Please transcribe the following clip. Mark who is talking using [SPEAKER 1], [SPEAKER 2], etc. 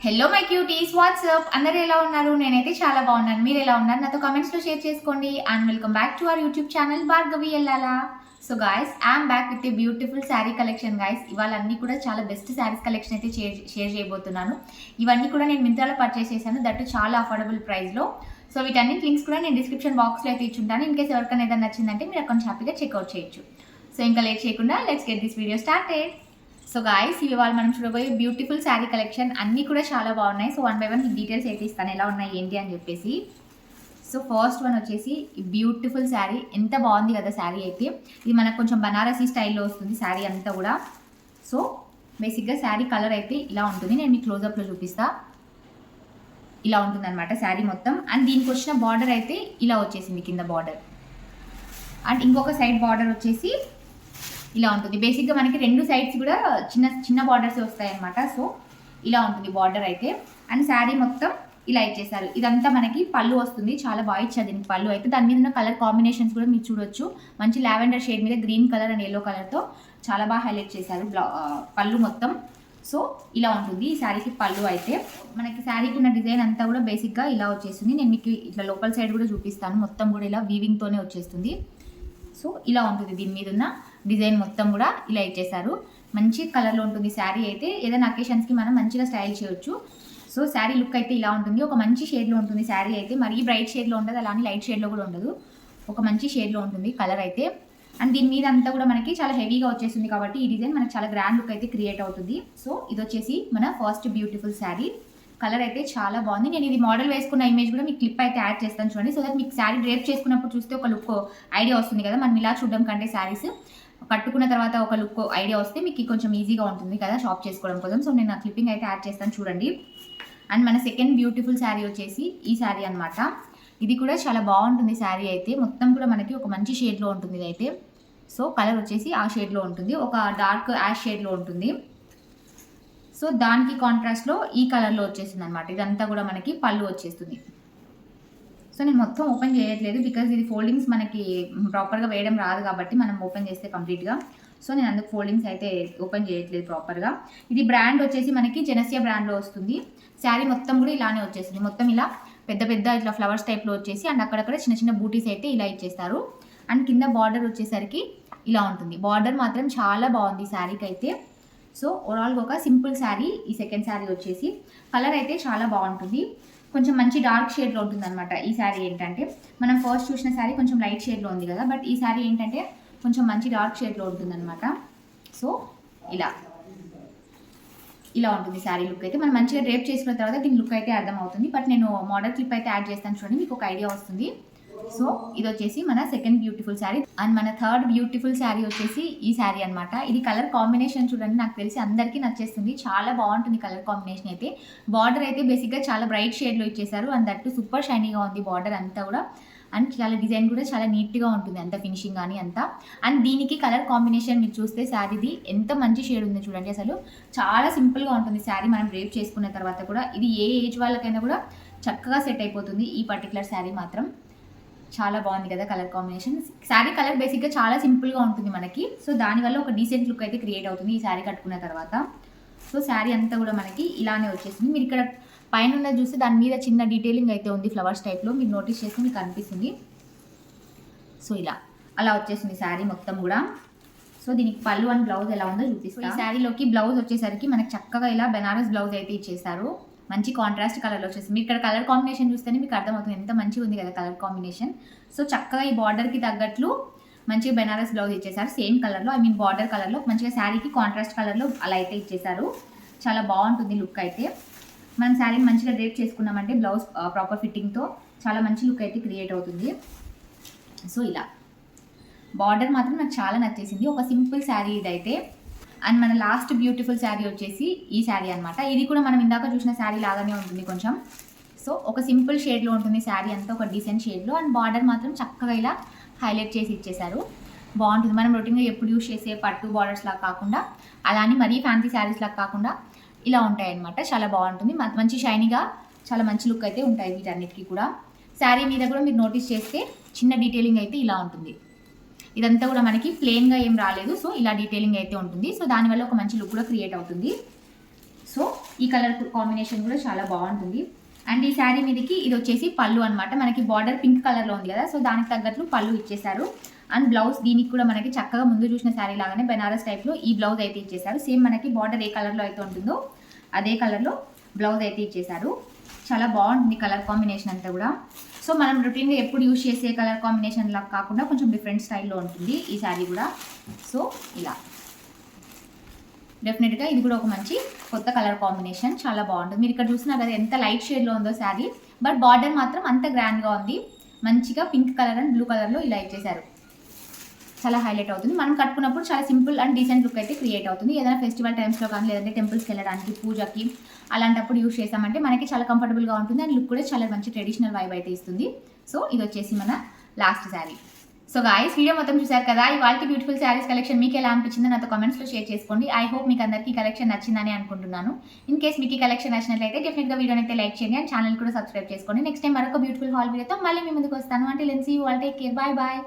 [SPEAKER 1] Hello my cuties WhatsApp అందరూ ఎలా ఉన్నారు? నేనైతే చాలా బాగున్నాను. మీరు ఎలా ఉన్నారు? నాతో కామెంట్స్లో షేర్ చేసుకోండి. And welcome back to our YouTube channel Bhargavi Ellala. So guys, I'm back with a beautiful sari collection guys. ఇవాళ అన్ని కూడా చాలా బెస్ట్ శారీస్ కలెక్షన్ అయితే షేర్ చేయబోతున్నాను. ఇవన్నీ కూడా నేను మింత్రాలో పర్చేస్ చేశాను, దట్ చాలా అఫోర్డబుల్ ప్రైస్లో. సో వీటన్నిటి లింక్స్ కూడా నేను డిస్క్రిప్షన్ బాక్స్లో అయితే ఇచ్చుంటాను. ఇన్ కేసు ఎవరికైనా ఏదైనా నచ్చిందంటే మీరు అకౌంట్ హ్యాపీగా చెక్అవుట్ చేయొచ్చు. సో ఇంకా లేట్ చేయకుండా let's get this video started. So guys, ఇవి వాళ్ళు మనం చూడబోయే బ్యూటిఫుల్ శారీ కలెక్షన్ అన్నీ కూడా చాలా బాగున్నాయి. సో 1 by 1 డీటెయిల్స్ అయితే ఇస్తాను ఎలా ఉన్నాయి ఏంటి అని చెప్పేసి. సో ఫస్ట్ వన్ వచ్చేసి బ్యూటిఫుల్ శారీ. ఎంత బాగుంది కదా శారీ అయితే. ఇది మనకు కొంచెం బనారసీ స్టైల్లో వస్తుంది శారీ అంతా కూడా. సో బేసిక్గా శారీ కలర్ అయితే ఇలా ఉంటుంది. నేను మీకు క్లోజప్లో చూపిస్తా. ఇలా ఉంటుంది అనమాట శారీ మొత్తం. అండ్ దీనికి వచ్చిన బార్డర్ అయితే ఇలా వచ్చేసింది, కింద బార్డర్. అండ్ ఇంకొక సైడ్ బార్డర్ వచ్చేసి ఇలా ఉంటుంది. బేసిక్గా మనకి రెండు సైడ్స్ కూడా చిన్న చిన్న బార్డర్స్ వస్తాయి అనమాట. సో ఇలా ఉంటుంది బార్డర్ అయితే. అండ్ శారీ మొత్తం ఇలా ఇచ్చేసారు. ఇదంతా మనకి పళ్ళు వస్తుంది, చాలా బాగా ఇచ్చారు దీనికి పళ్ళు అయితే. దాని మీద ఉన్న కలర్ కాంబినేషన్స్ కూడా మీరు చూడొచ్చు. మంచి లావెండర్ షేడ్ మీద గ్రీన్ కలర్ అండ్ ఎల్లో కలర్తో చాలా బాగా హైలైట్ చేశారు పళ్ళు మొత్తం. సో ఇలా ఉంటుంది ఈ శారీకి పళ్ళు అయితే. మనకి శారీకి ఉన్న డిజైన్ అంతా కూడా బేసిక్గా ఇలా వచ్చేస్తుంది. నేను మీకు ఇట్లా లోపల సైడ్ కూడా చూపిస్తాను. మొత్తం కూడా ఇలా వీవింగ్తోనే వచ్చేస్తుంది. సో ఇలా ఉంటుంది దీని మీద ఉన్న డిజైన్ మొత్తం కూడా ఇలా ఇచ్చేసారు. మంచి కలర్లో ఉంటుంది శారీ అయితే. ఏదైనా అకేషన్స్కి మనం మంచిగా స్టైల్ చేయొచ్చు. సో శారీ లుక్ అయితే ఇలా ఉంటుంది. ఒక మంచి షేడ్లో ఉంటుంది శారీ అయితే. మరీ బ్రైట్ షేడ్లో ఉండదు, అలానే లైట్ షేడ్లో కూడా ఉండదు. ఒక మంచి షేడ్లో ఉంటుంది కలర్ అయితే. అండ్ దీని మీద అంతా కూడా మనకి చాలా హెవీగా వచ్చేస్తుంది కాబట్టి ఈ డిజైన్ మనకి చాలా గ్రాండ్ లుక్ అయితే క్రియేట్ అవుతుంది. సో ఇది వచ్చేసి మన ఫస్ట్ బ్యూటిఫుల్ శారీ. కలర్ అయితే చాలా బాగుంది. నేను ఇది మోడల్ వేసుకున్న ఇమేజ్ కూడా మీకు క్లిప్ అయితే యాడ్ చేస్తాను చూడండి. సో దట్ మీకు శారీ డ్రేప్ చేసుకున్నప్పుడు చూస్తే ఒక లుక్ ఐడియా వస్తుంది కదా. మనం ఇలా చూడడం కంటే శారీస్ కట్టుకున్న తర్వాత ఒక లుక్ ఐడియా వస్తే మీకు కొంచెం ఈజీగా ఉంటుంది కదా షాప్ చేసుకోవడం కోసం. సో నేను ఆ క్లిప్పింగ్ అయితే యాడ్ చేస్తాను చూడండి. అండ్ మన సెకండ్ బ్యూటిఫుల్ శారీ వచ్చేసి ఈ శారీ అనమాట. ఇది కూడా చాలా బాగుంటుంది శారీ అయితే. మొత్తం కూడా మనకి ఒక మంచి షేడ్లో ఉంటుంది ఇది అయితే. సో కలర్ వచ్చేసి ఆ షేడ్లో ఉంటుంది, ఒక డార్క్ యాష్ షేడ్లో ఉంటుంది. సో దానికి కాంట్రాస్ట్లో ఈ కలర్లో వచ్చేసింది అనమాట. ఇదంతా కూడా మనకి పళ్ళు వచ్చేస్తుంది. సో నేను మొత్తం ఓపెన్ చేయట్లేదు, బికాజ్ ఇది ఫోల్డింగ్స్ మనకి ప్రాపర్గా వేయడం రాదు కాబట్టి మనం ఓపెన్ చేస్తే కంప్లీట్గా. సో నేను అందుకు ఫోల్డింగ్స్ అయితే ఓపెన్ చేయట్లేదు ప్రాపర్గా. ఇది బ్రాండ్ వచ్చేసి మనకి జెనసియా బ్రాండ్లో వస్తుంది. శారీ మొత్తం కూడా ఇలానే వచ్చేసింది. మొత్తం ఇలా పెద్ద పెద్ద ఇట్లా ఫ్లవర్స్ టైప్లో వచ్చేసి అండ్ అక్కడక్కడ చిన్న చిన్న బూటీస్ అయితే ఇలా ఇచ్చేస్తారు. అండ్ కింద బార్డర్ వచ్చేసరికి ఇలా ఉంటుంది. బార్డర్ మాత్రం చాలా బాగుంది శారీకి అయితే. సో ఓవరాల్గా ఒక సింపుల్ శారీ. ఈ సెకండ్ శారీ వచ్చేసి కలర్ అయితే చాలా బాగుంటుంది. కొంచెం మంచి డార్క్ షేడ్లో ఉంటుంది అనమాట. ఈ శారీ ఏంటంటే మనం ఫస్ట్ చూసిన శారీ కొంచెం లైట్ షేడ్లో ఉంది కదా, బట్ ఈ శారీ ఏంటంటే కొంచెం మంచి డార్క్ షేడ్లో ఉంటుంది అనమాట. సో ఇలా ఇలా ఉంటుంది శారీ లుక్ అయితే. మనం మంచిగా డ్రేప్ చేసుకున్న తర్వాత దీని లుక్ అయితే అర్థమవుతుంది. బట్ నేను మోడల్ క్లిప్ అయితే యాడ్ చేస్తాను చూడండి, మీకు ఒక ఐడియా వస్తుంది. సో ఇది వచ్చేసి మన సెకండ్ బ్యూటిఫుల్ శారీ. అండ్ మన థర్డ్ బ్యూటిఫుల్ శారీ వచ్చేసి ఈ శారీ అనమాట. ఇది కలర్ కాంబినేషన్ చూడండి, నాకు తెలిసి అందరికీ నచ్చేస్తుంది. చాలా బాగుంటుంది కలర్ కాంబినేషన్ అయితే. బార్డర్ అయితే బేసిక్గా చాలా బ్రైట్ షేడ్లో ఇచ్చేసారు. అండ్ దట్టు సూపర్ షైనీగా ఉంది బార్డర్ అంతా కూడా. అండ్ చాలా డిజైన్ కూడా చాలా నీట్గా ఉంటుంది, అంత ఫినిషింగ్ కానీ అంతా. అండ్ దీనికి కలర్ కాంబినేషన్ మీరు చూస్తే శారీది ఎంత మంచి షేడ్ ఉంది చూడండి. అసలు చాలా సింపుల్గా ఉంటుంది శారీ. మనం డ్రేప్ చేసుకున్న తర్వాత కూడా ఇది ఏ ఏజ్ వాళ్ళకైనా కూడా చక్కగా సెట్ అయిపోతుంది. ఈ పర్టికులర్ శారీ మాత్రం చాలా బాగుంది కదా కలర్ కాంబినేషన్. శారీ కలర్ బేసిక్గా చాలా సింపుల్గా ఉంటుంది మనకి. సో దానివల్ల ఒక డీసెంట్ లుక్ అయితే క్రియేట్ అవుతుంది ఈ శారీ కట్టుకున్న తర్వాత. సో శారీ అంతా కూడా మనకి ఇలానే వచ్చేసింది. మీరు ఇక్కడ పైన ఉన్నది చూస్తే దాని మీద చిన్న డీటెయిలింగ్ అయితే ఉంది ఫ్లవర్స్ టైప్లో, మీరు నోటీస్ చేస్తే మీకు అనిపిస్తుంది. సో ఇలా అలా వచ్చేసింది శారీ మొత్తం కూడా. సో దీనికి పళ్ళు అండ్ బ్లౌజ్ ఎలా ఉందో చూపిస్తాను. ఈ శారీలోకి బ్లౌజ్ వచ్చేసరికి మనకి చక్కగా ఇలా బెనారస్ బ్లౌజ్ అయితే ఇచ్చేసారు. మంచి కాంట్రాస్ట్ కలర్లో వచ్చేసి మీరు ఇక్కడ కలర్ కాంబినేషన్ చూస్తేనే మీకు అర్థమవుతుంది ఎంత మంచిగా ఉంది కదా కలర్ కాంబినేషన్. సో చక్కగా ఈ బార్డర్కి తగ్గట్లు మంచిగా బెనారస్ బ్లౌజ్ ఇచ్చేసారు సేమ్ కలర్లో, ఐ మీన్ బార్డర్ కలర్లో. మంచిగా శారీకి కాంట్రాస్ట్ కలర్లో అలా అయితే ఇచ్చేసారు. చాలా బాగుంటుంది లుక్ అయితే. మనం శారీని మంచిగా డ్రేప్ చేసుకున్నామంటే బ్లౌజ్ ప్రాపర్ ఫిట్టింగ్తో చాలా మంచి లుక్ అయితే క్రియేట్ అవుతుంది. సో ఇలా బార్డర్ మాత్రం నాకు చాలా నచ్చేసింది. ఒక సింపుల్ శారీ ఇదైతే. అండ్ మన లాస్ట్ బ్యూటిఫుల్ శారీ వచ్చేసి ఈ శారీ అనమాట. ఇది కూడా మనం ఇందాక చూసిన శారీ లాగానే ఉంటుంది కొంచెం. సో ఒక సింపుల్ షేడ్లో ఉంటుంది శారీ అంతా, ఒక డీసెంట్ షేడ్లో. అండ్ బార్డర్ మాత్రం చక్కగా ఇలా హైలైట్ చేసి ఇచ్చేసారు. బాగుంటుంది. మనం రొటీన్గా ఎప్పుడు యూస్ చేసే పట్టు బార్డర్స్ లాగా కాకుండా, అలానే మరీ ఫ్యాన్సీ శారీస్ లాగా కాకుండా ఇలా ఉంటాయి అనమాట. చాలా బాగుంటుంది. మంచి షైనీగా చాలా మంచి లుక్ అయితే ఉంటాయి వీటన్నిటికీ కూడా. శారీ మీద కూడా మీరు నోటీస్ చేస్తే చిన్న డీటెయిలింగ్ అయితే ఇలా ఉంటుంది. ఇదంతా కూడా మనకి ప్లెయిన్గా ఏం రాలేదు. సో ఇలా డీటెయిలింగ్ అయితే ఉంటుంది. సో దానివల్ల ఒక మంచి లుక్ కూడా క్రియేట్ అవుతుంది. సో ఈ కలర్ కాంబినేషన్ కూడా చాలా బాగుంటుంది. అండ్ ఈ శారీ మీదకి ఇది వచ్చేసి పళ్ళు అనమాట. మనకి బార్డర్ పింక్ కలర్లో ఉంది కదా, సో దానికి తగ్గట్లు పళ్ళు ఇచ్చేసారు. అండ్ బ్లౌజ్ దీనికి కూడా మనకి చక్కగా ముందు చూసిన శారీ లాగానే బెనారస్ టైప్లో ఈ బ్లౌజ్ అయితే ఇచ్చేసారు. సేమ్ మనకి బార్డర్ ఏ కలర్లో అయితే ఉంటుందో అదే కలర్లో బ్లౌజ్ అయితే ఇచ్చేసారు. చాలా బాగుంటుంది కలర్ కాంబినేషన్ అంతా కూడా. సో మనం రొటీన్గా ఎప్పుడు యూజ్ చేసే కలర్ కాంబినేషన్ లా కాకుండా కొంచెం డిఫరెంట్ స్టైల్లో ఉంటుంది ఈ శారీ కూడా. సో ఇలా డెఫినెట్గా ఇది కూడా ఒక మంచి కొత్త కలర్ కాంబినేషన్, చాలా బాగుంటుంది. మీరు ఇక్కడ చూసినా కదా ఎంత లైట్ షేడ్లో ఉందో శారీ, బట్ బార్డర్ మాత్రం అంత గ్రాండ్గా ఉంది. మంచిగా పింక్ కలర్ అండ్ బ్లూ కలర్లో ఇలా ఇచ్చేసారు. చాలా హైలైట్ అవుతుంది. మనం కట్టుకున్నప్పుడు చాలా సింపుల్ అండ్ డీసెంట్ లుక్ అయితే క్రియేట్ అవుతుంది. ఏదైనా ఫెస్టివల్ టైమ్స్లో కానీ లేదంటే టెంపుల్స్కి వెళ్ళడానికి, పూజకి అలాంటప్పుడు యూజ్ చేసామంటే మనకి చాలా కంఫర్టబుల్గా ఉంటుంది అండ్ లుక్ కూడా చాలా మంచి ట్రెడిషనల్ వైబ్ అయితే ఇస్తుంది. సో ఇది వచ్చేసి మన last sari. So guys, video మొత్తం చూసారు కదా. ఇవాళ బ్యూటిఫుల్ శారీస్ కలెక్షన్ మీకు ఎలా అనిపించిందో నాతో కామెంట్స్లో షేర్ చేసుకోండి. ఐ హోప్ మీకు అందరికీ కలెక్షన్ నచ్చిందని అనుకుంటున్నాను. ఇన్ కేస్ మీకు ఈ కలెక్షన్ నచ్చినట్లయితే డెఫినెట్గా వీడియోని అయితే లైక్ చేయండి అండ్ ఛానల్ కూడా సబ్స్క్రైబ్ చేసుకోండి. నెక్స్ట్ టైం మరొక బ్యూటిఫుల్ హాల్ వీడియోతో మళ్ళీ మీ ముందుకు వస్తాను. అంటే లెన్స్ you all take care, bye bye.